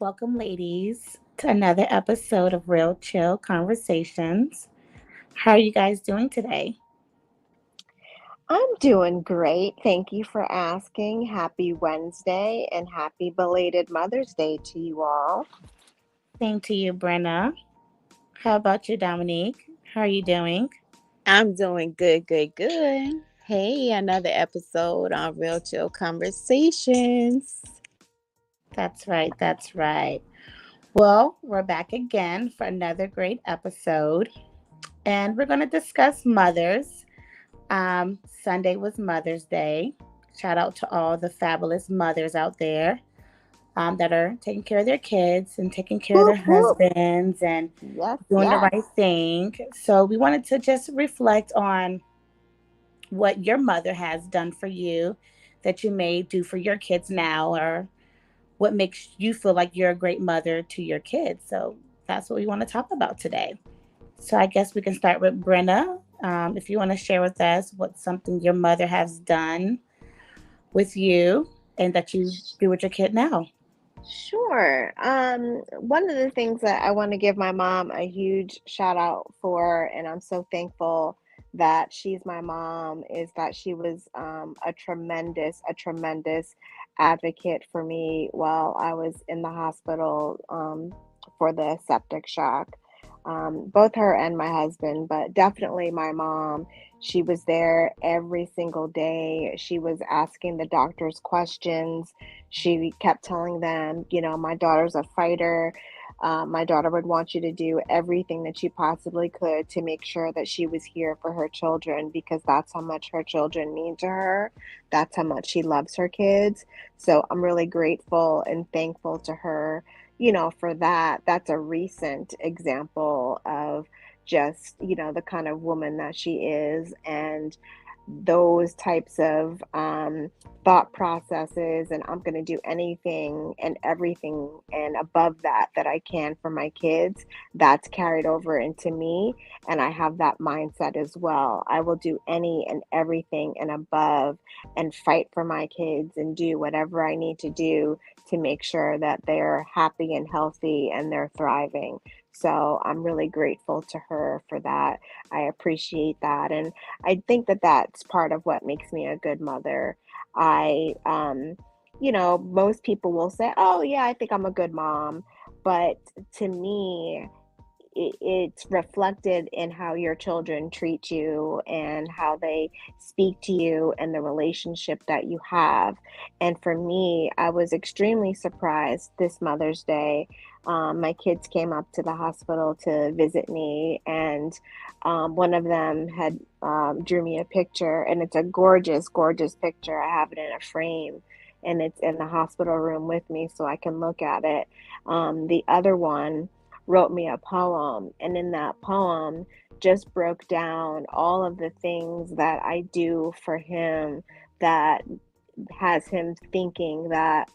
welcome, ladies, to another episode of Real Chill Conversations. How are you guys doing today? I'm doing great. Thank you for asking. Happy Wednesday and happy belated Mother's Day to you all. Same to you, Brenna. How about you, Dominique? How are you doing? I'm doing good, good, good. Hey, another episode on Real Chill Conversations. That's right, that's right. Well, we're back again for another great episode, and we're going to discuss mothers. Sunday was Mother's Day. Shout out to all the fabulous mothers out there that are taking care of their kids and taking care of their Whoop, whoop. husbands and Yes, doing the right yes. thing. So we wanted to just reflect on what your mother has done for you that you may do for your kids now, or what makes you feel like you're a great mother to your kids. So that's what we want to talk about today. So I guess we can start with Brenna. If you want to share with us what something your mother has done with you and that you do with your kid now. Sure. One of the things that I want to give my mom a huge shout out for, and I'm so thankful that she's my mom, is that she was a tremendous advocate for me while I was in the hospital for the septic shock. Both her and my husband, but definitely my mom. She was there every single day. She was asking the doctors questions. She kept telling them, my daughter's a fighter. My daughter would want you to do everything that you possibly could to make sure that she was here for her children because that's how much her children mean to her. That's how much she loves her kids. So I'm really grateful and thankful to her, for that. That's a recent example of just, the kind of woman that she is. And those types of thought processes, and I'm going to do anything and everything and above that I can for my kids, that's carried over into me, and I have that mindset as well. I will do any and everything and above and fight for my kids and do whatever I need to do to make sure that they're happy and healthy and they're thriving. So I'm really grateful to her for that. I appreciate that, and I think that that's part of what makes me a good mother. I, most people will say, "Oh, yeah, I think I'm a good mom," but to me, it's reflected in how your children treat you and how they speak to you and the relationship that you have. And for me, I was extremely surprised this Mother's Day. My kids came up to the hospital to visit me, and one of them had drew me a picture, and it's a gorgeous, gorgeous picture. I have it in a frame, and it's in the hospital room with me so I can look at it. The other one wrote me a poem, and in that poem just broke down all of the things that I do for him that has him thinking that,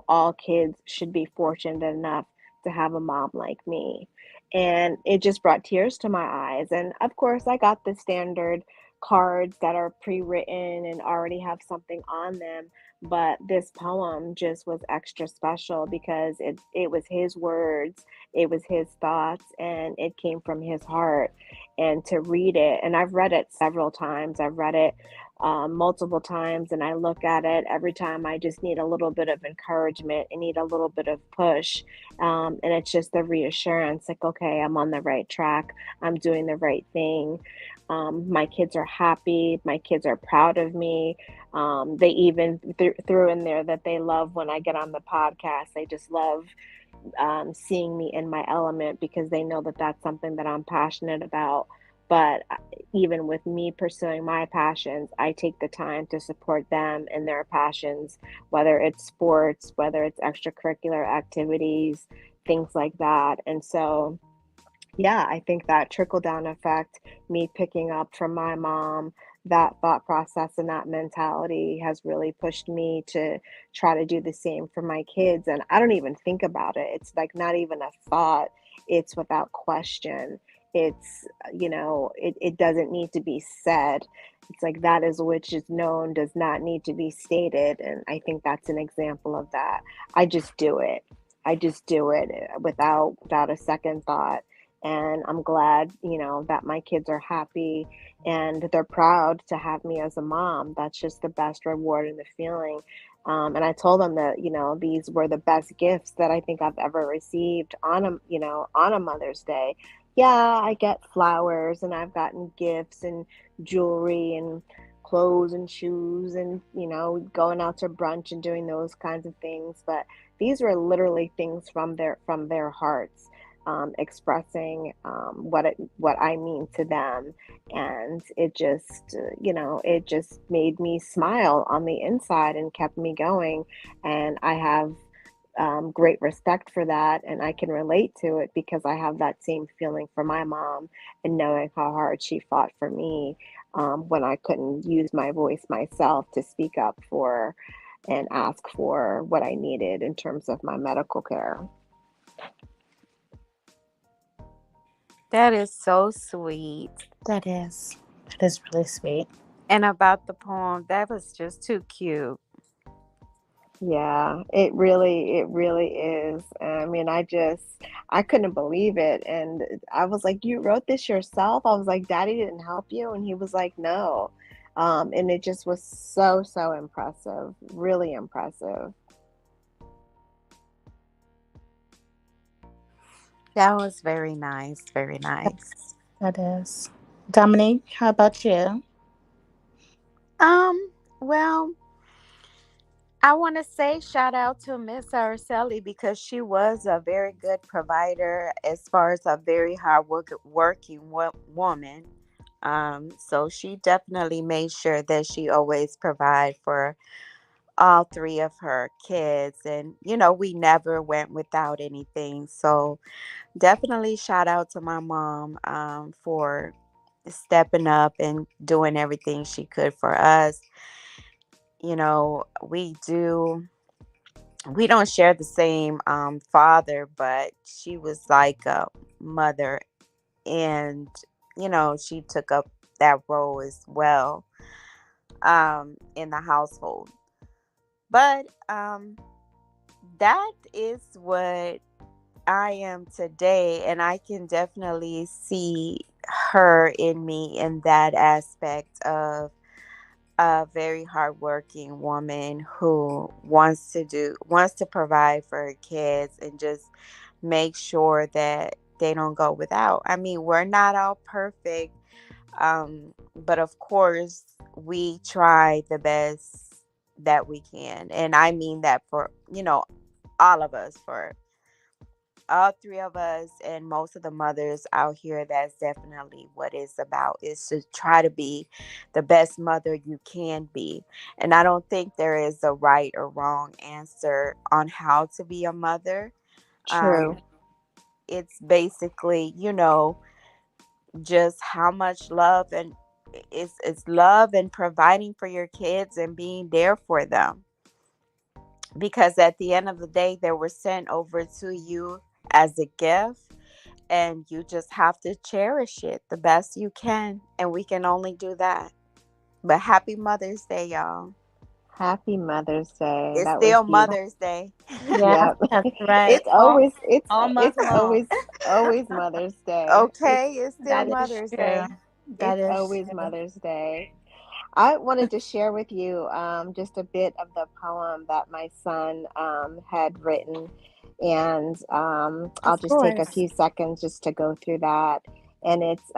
all kids should be fortunate enough to have a mom like me. And it just brought tears to my eyes. And of course, I got the standard cards that are pre-written and already have something on them, but this poem just was extra special because it was his words, it was his thoughts, and it came from his heart. And to read it, and I've read it several times, I've read it multiple times, and I look at it every time. I just need a little bit of encouragement. I need a little bit of push. And it's just the reassurance like, okay, I'm on the right track. I'm doing the right thing. My kids are happy. My kids are proud of me. They even threw in there that they love when I get on the podcast. They just love seeing me in my element because they know that that's something that I'm passionate about. But even with me pursuing my passions, I take the time to support them in their passions, whether it's sports, whether it's extracurricular activities, things like that. And so, yeah, I think that trickle down effect, me picking up from my mom, that thought process and that mentality has really pushed me to try to do the same for my kids. And I don't even think about it. It's like not even a thought, it's without question. It's, it doesn't need to be said. It's like that is which is known does not need to be stated. And I think that's an example of that. I just do it. I just do it without a second thought. And I'm glad, that my kids are happy and they're proud to have me as a mom. That's just the best reward and the feeling. And I told them that, these were the best gifts that I think I've ever received on a Mother's Day. Yeah, I get flowers and I've gotten gifts and jewelry and clothes and shoes and, going out to brunch and doing those kinds of things. But these were literally things from their hearts, expressing what I mean to them, and it just made me smile on the inside and kept me going, and I have great respect for that, and I can relate to it because I have that same feeling for my mom and knowing how hard she fought for me when I couldn't use my voice myself to speak up for and ask for what I needed in terms of my medical care. That is so sweet. That is really sweet. And about the poem, that was just too cute. Yeah, it really is. I mean, I couldn't believe it. And I was like, "You wrote this yourself?" I was like, "Daddy didn't help you?" And he was like, "No." And it just was so, so impressive, really impressive. That was very nice. Very nice. That is. Dominique, how about you? Well, I want to say shout out to Miss Araceli because she was a very good provider as far as a very working woman. So she definitely made sure that she always provide for all three of her kids, and we never went without anything. So definitely shout out to my mom for stepping up and doing everything she could for us. We don't share the same father, but she was like a mother, and she took up that role as well in the household. But that is what I am today, and I can definitely see her in me in that aspect of a very hardworking woman who wants to provide for her kids and just make sure that they don't go without. I mean, we're not all perfect, but of course, we try the best that we can, and I mean that for all of us, for all three of us and most of the mothers out here. That's definitely what it's about, is to try to be the best mother you can be. And I don't think there is a right or wrong answer on how to be a mother. True. It's basically, just how much love, and it's love and providing for your kids and being there for them, because at the end of the day they were sent over to you as a gift, and you just have to cherish it the best you can, and we can only do that. But happy Mother's Day, y'all. Happy Mother's Day. It's That was still beautiful. Mother's Day. Yeah, Yep. that's right. It's always it's All month it's long. always Mother's Day. Okay, it's still That is Mother's true. Day. That It's is always true. Mother's Day. I wanted to share with you just a bit of the poem that my son had written, and I'll Of just take a course. few seconds just to go through that. And it's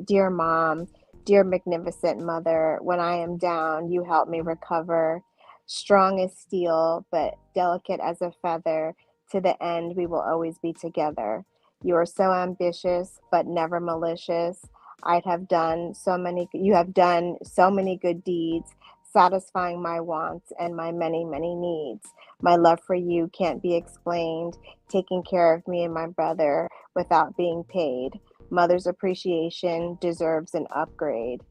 Dear Mom, dear magnificent mother, when I am down, you help me recover. Strong as steel, but delicate as a feather. To the end, we will always be together. You are so ambitious, but never malicious. You have done so many good deeds, satisfying my wants and my many, many needs. My love for you can't be explained, taking care of me and my brother without being paid. Mother's appreciation deserves an upgrade.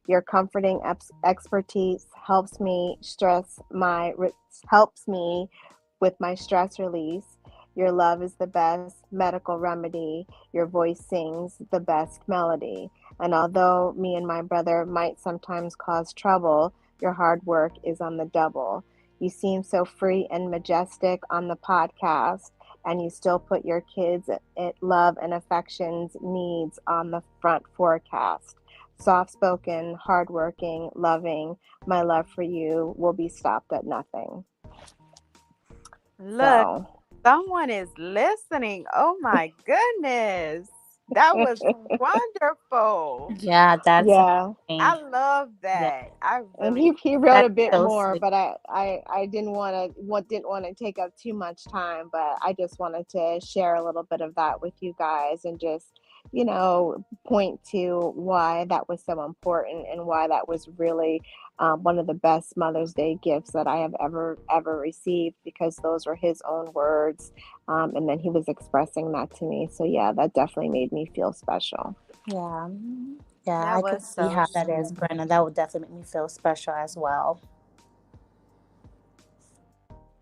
Your comforting expertise helps me with my stress release. Your love is the best medical remedy. Your voice sings the best melody. And although me and my brother might sometimes cause trouble, your hard work is on the double. You seem so free and majestic on the podcast. and you still put your kids' love and affections needs on the front forecast. Soft spoken, hardworking, loving, my love for you will be stopped at nothing. Look, So, someone is listening. Oh my goodness. That was wonderful. Yeah, that's yeah. I amazing. love Yeah, that. I And really he wrote that's a bit so more, sweet. but I didn't want to take up too much time, but I just wanted to share a little bit of that with you guys and just, point to why that was so important and why that was really one of the best Mother's Day gifts that I have ever received, because those were his own words, and then he was expressing that to me. So yeah, that definitely made me feel special. Yeah. Yeah, that I could was see so how that is, sweet. Brenda. That would definitely make me feel special as well.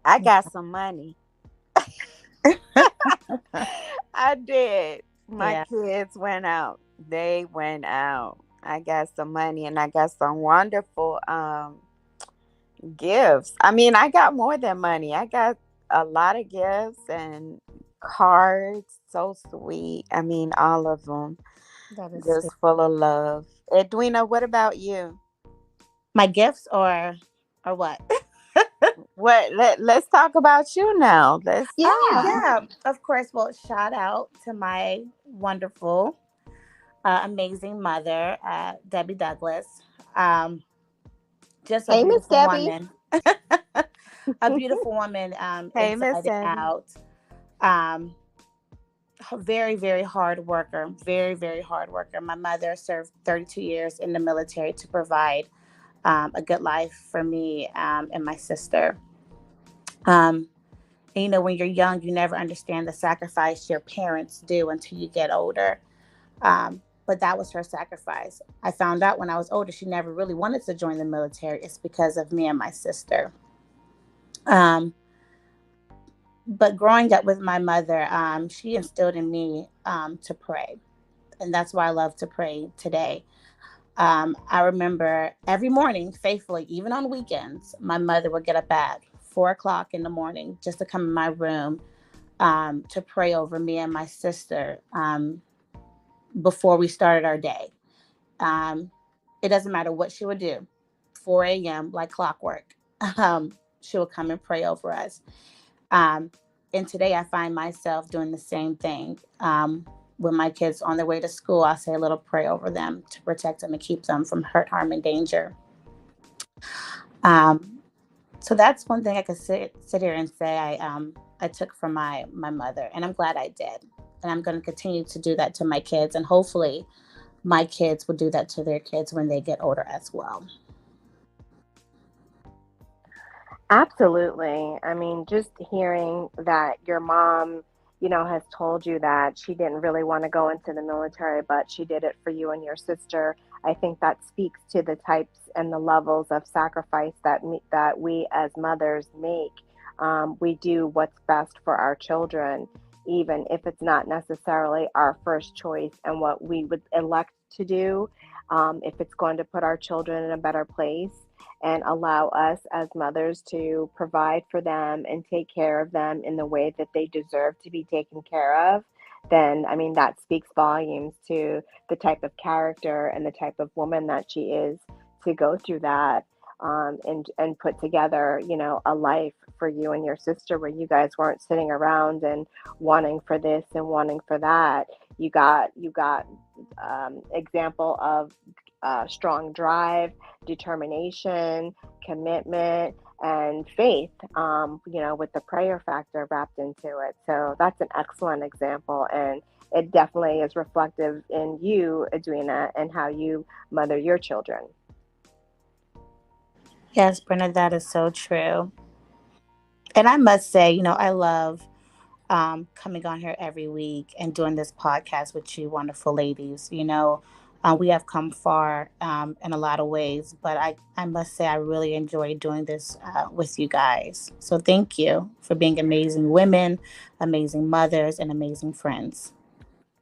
I got some money. I did. My Yeah. kids went out. They went out. I got some money and I got some wonderful gifts. I mean, I got more than money. I got a lot of gifts and cards. So sweet. I mean, all of them That is just sweet. full of love. Edwina, what about you? My gifts or what? Let's talk about you now. Let's Oh, Yeah. yeah, of course. Well, shout out to my wonderful, amazing mother, Debbie Douglas. Um, just a Hey, Miss beautiful Debbie. woman. A beautiful woman, Hey, Miss inside and Abby. out. Um, very, very hard worker. Very, very hard worker. My mother served 32 years in the military to provide a good life for me and my sister. Um, and, when you're young, you never understand the sacrifice your parents do until you get older. But that was her sacrifice. I found out when I was older, she never really wanted to join the military. It's because of me and my sister. Um, but growing up with my mother, she instilled in me to pray. And that's why I love to pray today. I remember every morning, faithfully, even on weekends, my mother would get up at 4 o'clock in the morning just to come in my room to pray over me and my sister before we started our day. Um, it doesn't matter what she would do, 4 a.m., like clockwork. Um, she would come and pray over us. Um, and today I find myself doing the same thing. When my kids on their way to school, I say a little prayer over them to protect them and keep them from hurt, harm, and danger. Um, so that's one thing I could sit here and say I took from my mother, and I'm glad I did. And I'm going to continue to do that to my kids, and hopefully my kids will do that to their kids when they get older as well. Absolutely. I mean, just hearing that your mom, has told you that she didn't really want to go into the military, but she did it for you and your sister. I think that speaks to the types and the levels of sacrifice that we as mothers make. We do what's best for our children, even if it's not necessarily our first choice and what we would elect to do. If it's going to put our children in a better place and allow us as mothers to provide for them and take care of them in the way that they deserve to be taken care of, then I mean, that speaks volumes to the type of character and the type of woman that she is to go through that, and put together, a life for you and your sister where you guys weren't sitting around and wanting for this and wanting for that. You got example of strong drive, determination, commitment, and faith, with the prayer factor wrapped into it. So that's an excellent example. And it definitely is reflective in you, Edwina, and how you mother your children. Yes, Brenda, that is so true. And I must say, I love coming on here every week and doing this podcast with you, wonderful ladies. We have come far in a lot of ways, but I must say, I really enjoy doing this with you guys. So thank you for being amazing women, amazing mothers, and amazing friends.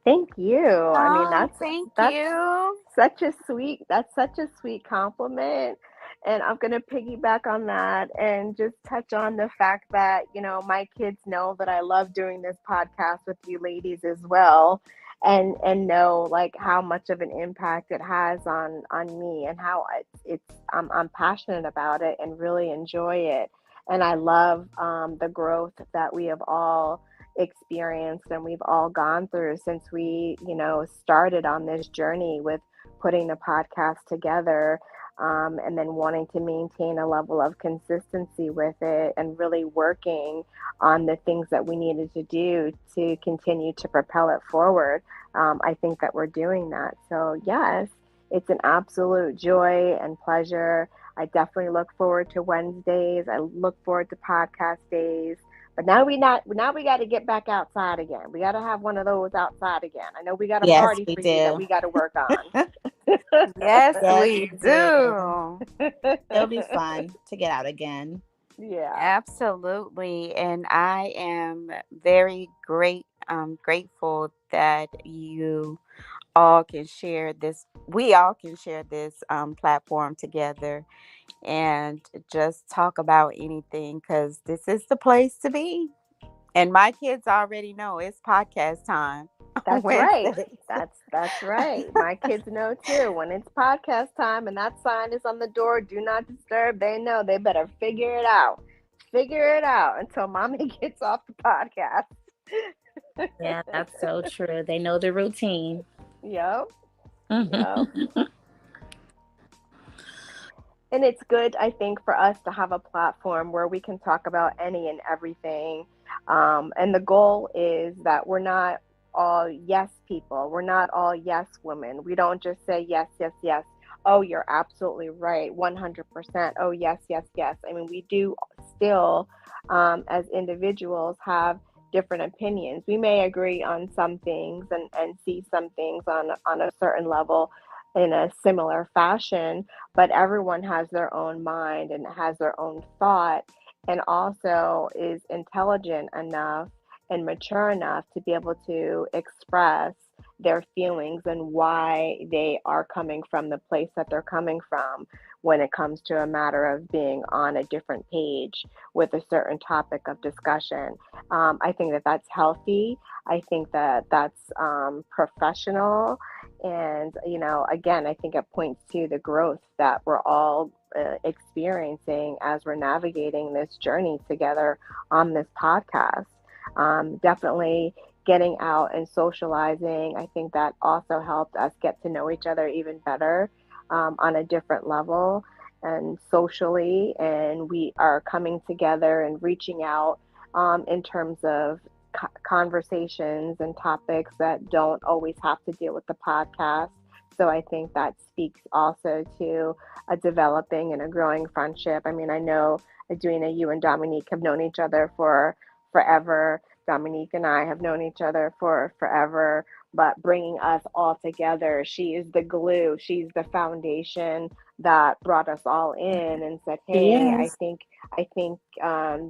Thank you. I mean, Oh, that's thank that's you. such a sweet compliment. And I'm going to piggyback on that and just touch on the fact that, my kids know that I love doing this podcast with you ladies as well. And know like how much of an impact it has on me, and how I'm passionate about it and really enjoy it. And I love the growth that we have all experienced and we've all gone through since we, started on this journey with putting the podcast together, and then wanting to maintain a level of consistency with it and really working on the things that we needed to do to continue to propel it forward. I think that we're doing that. So, yes, it's an absolute joy and pleasure. I definitely look forward to Wednesdays. I look forward to podcast days. But now we got to get back outside again. We got to have one of those outside again. I know we got a Yes, party we for you that do. we got to work on. Yes, Yes, we we do. do. It'll be fun to get out again. Yeah. Absolutely. And I am very grateful that you all can share this. We all can share this platform together and just talk about anything, because this is the place to be. And my kids already know it's podcast time on That's right. Wednesdays. That's right. My kids know too. When it's podcast time and that sign is on the door, do not disturb, they know they better figure it out. Figure it out until mommy gets off the podcast. Yeah, that's so true. They know the routine. Yep. Yep. Mhm. And it's good, I think, for us to have a platform where we can talk about any and everything. And the goal is that we're not all yes people. We're not all yes women. We don't just say yes, yes, yes. Oh, you're absolutely right. 100%. Oh, yes, yes, yes. I mean, we do still, as individuals, have different opinions. We may agree on some things and see some things on a certain level in a similar fashion, but everyone has their own mind and has their own thought, and also is intelligent enough and mature enough to be able to express their feelings and why they are coming from the place that they're coming from when it comes to a matter of being on a different page with a certain topic of discussion. I think that that's healthy. I think that that's professional. And, again, I think it points to the growth that we're all experiencing as we're navigating this journey together on this podcast. Definitely getting out and socializing. I think that also helped us get to know each other even better, on a different level and socially. And we are coming together and reaching out, in terms of conversations and topics that don't always have to deal with the podcast. So I think that speaks also to a developing and a growing friendship. I mean, I know Edwina, you and Dominique have known each other for forever. Dominique and I have known each other for forever, but bringing us all together, she is the glue, she's the foundation that brought us all in and said, "Hey, I Yes. think I think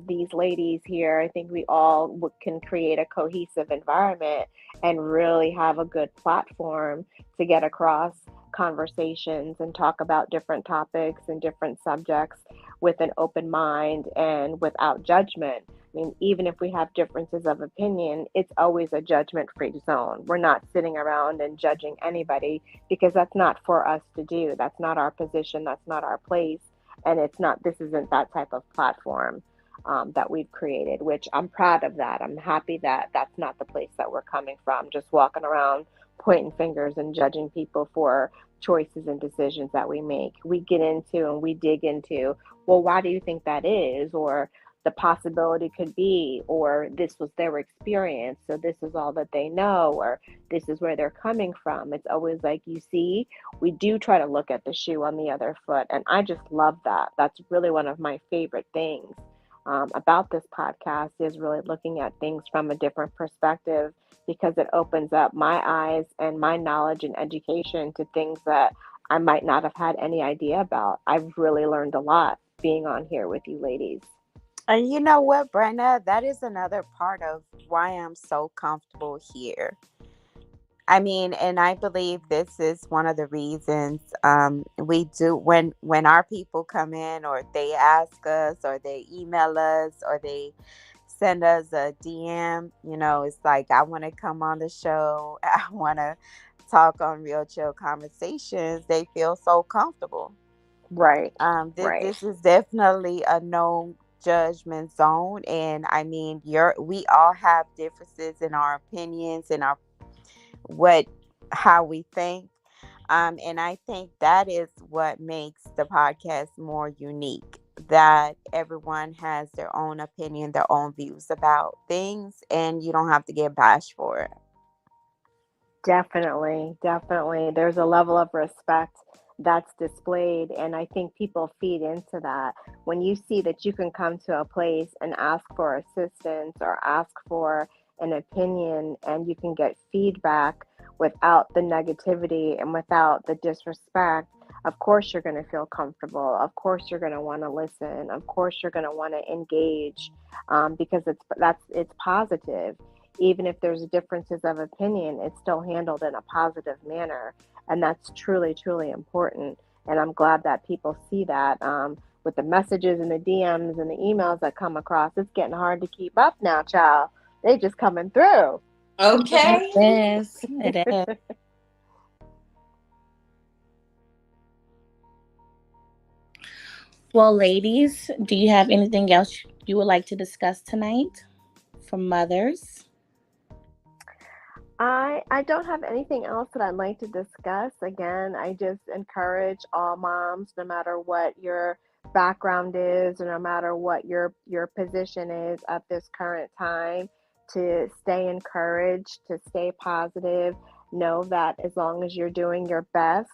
these ladies here, I think we all can create a cohesive environment and really have a good platform to get across conversations and talk about different topics and different subjects with an open mind and without judgment." I mean, even if we have differences of opinion, it's always a judgment free zone. We're not sitting around and judging anybody, because that's not for us to do. That's not our position. That's not our place. And this isn't that type of platform, that we've created, which I'm proud of that. I'm happy that that's not the place that we're coming from, just walking around pointing fingers and judging people for choices and decisions that we make. We get into and we dig into, well, why do you think that is? Or the possibility could be, or this was their experience, so this is all that they know, or this is where they're coming from. It's always like, you see, we do try to look at the shoe on the other foot. And I just love that. That's really one of my favorite things, about this podcast, is really looking at things from a different perspective, because it opens up my eyes and my knowledge and education to things that I might not have had any idea about. I've really learned a lot being on here with you ladies. And you know what, Brenda? That is another part of why I'm so comfortable here. I mean, and I believe this is one of the reasons we do when our people come in, or they ask us, or they email us, or they send us a DM. It's like, I want to come on the show. I want to talk on Real Chill Conversations. They feel so comfortable. Right. This Right. this is definitely a no judgment zone, and I mean, we all have differences in our opinions and our what how we think. And I think that is what makes the podcast more unique. That everyone has their own opinion, their own views about things, and you don't have to get bashed for it. Definitely, definitely. There's a level of respect that's displayed, and I think people feed into that. When you see that you can come to a place and ask for assistance or ask for an opinion, and you can get feedback without the negativity and without the disrespect, of course you're going to feel comfortable. Of course you're going to want to listen. Of course you're going to want to engage, because it's positive. Even if there's differences of opinion, it's still handled in a positive manner. And that's truly, truly important. And I'm glad that people see that. With the messages and the DMs and the emails that come across, it's getting hard to keep up now, child. They just coming through. It Okay. is. It is. Well, ladies, do you have anything else you would like to discuss tonight from mothers? I don't have anything else that I'd like to discuss. Again, I just encourage all moms, no matter what your background is, or no matter what your position is at this current time, to stay encouraged, to stay positive. Know that as long as you're doing your best,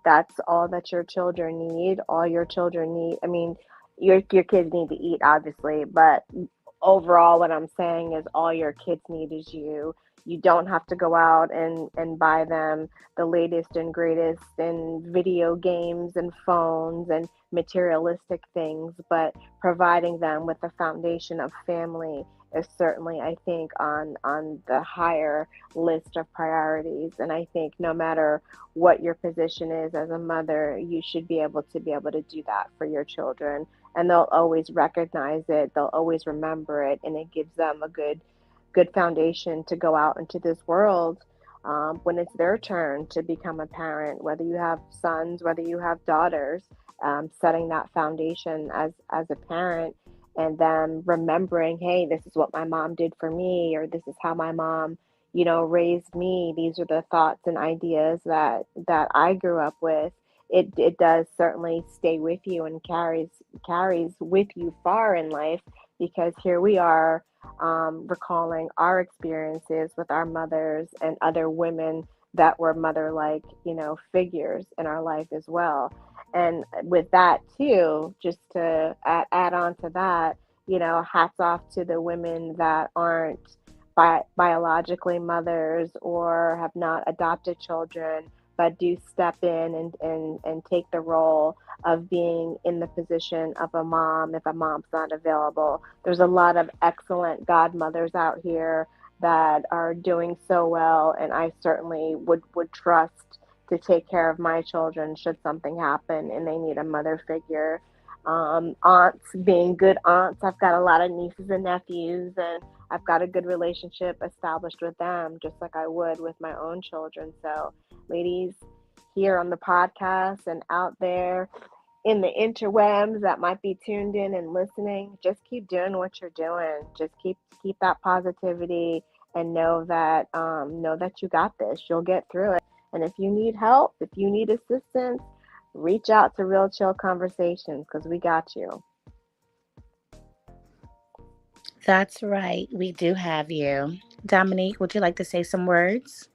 that's all that your children need. All your children need. I mean, your kids need to eat, obviously, but overall, what I'm saying is all your kids need is you. You don't have to go out and buy them the latest and greatest in video games and phones and materialistic things, but providing them with a foundation of family is certainly, I think, on the higher list of priorities. And I think no matter what your position is as a mother, you should be able to do that for your children, and they'll always recognize it, they'll always remember it, and it gives them a good foundation to go out into this world, when it's their turn to become a parent, whether you have sons, whether you have daughters. Setting that foundation as a parent, and then remembering, hey, this is what my mom did for me, or this is how my mom, raised me. These are the thoughts and ideas that I grew up with. It does certainly stay with you and carries with you far in life, because here we are, recalling our experiences with our mothers and other women that were mother like, figures in our life as well. And with that, too, just to add on to that, hats off to the women that aren't biologically mothers or have not adopted children, but do step in and take the role of being in the position of a mom if a mom's not available. There's a lot of excellent godmothers out here that are doing so well, and I certainly would trust to take care of my children should something happen and they need a mother figure. Aunts, being good aunts, I've got a lot of nieces and nephews, and I've got a good relationship established with them, just like I would with my own children. So, ladies, here on the podcast and out there in the interwebs that might be tuned in and listening, just keep doing what you're doing. Just keep that positivity, and know that you got this. You'll get through it. And if you need help, if you need assistance, reach out to Real Chill Conversations, because we got you. That's right. We do have you. Dominique, would you like to say some words?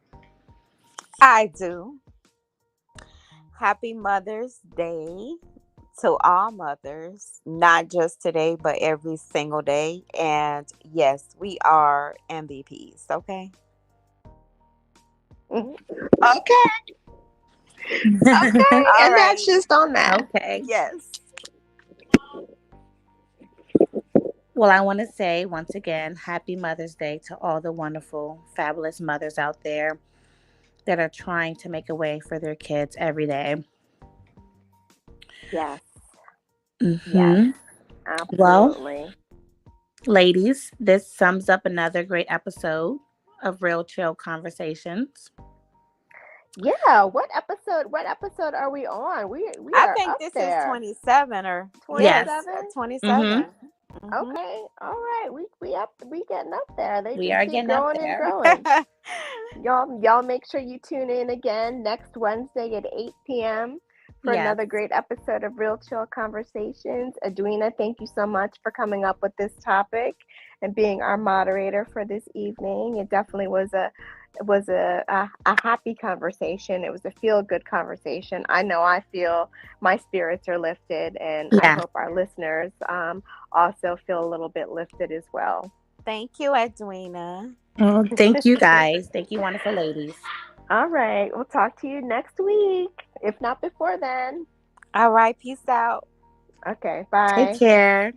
I do. Happy Mother's Day to all mothers, not just today, but every single day. And yes, we are MVPs, okay? Mhm. Okay, okay, All and that's right. just on that. Okay. Yes. Well, I want to say once again, happy Mother's Day to all the wonderful, fabulous mothers out there. that are trying to make a way for their kids every day. Yes. Mm-hmm. Yes. Well, Absolutely. ladies, this sums up another great episode of Real Chill Conversations. Yeah. What episode are we on? We I are think up this is there. 27 or Yes. yes, 27. 27. Mm-hmm. Okay. All right. We getting up there. They We just are keep getting up growing and there. growing. Y'all make sure you tune in again next Wednesday at 8 p.m. for Yes. another great episode of Real Chill Conversations. Edwina, thank you so much for coming up with this topic and being our moderator for this evening. It definitely was a happy conversation. It was a feel good conversation. I know I feel my spirits are lifted, and I Yeah. hope our listeners also feel a little bit lifted as well. Thank you, Edwina. Thank you, guys. Thank you, wonderful ladies. All right. We'll talk to you next week, if not before then. All right, peace out. Okay. Take Bye. care.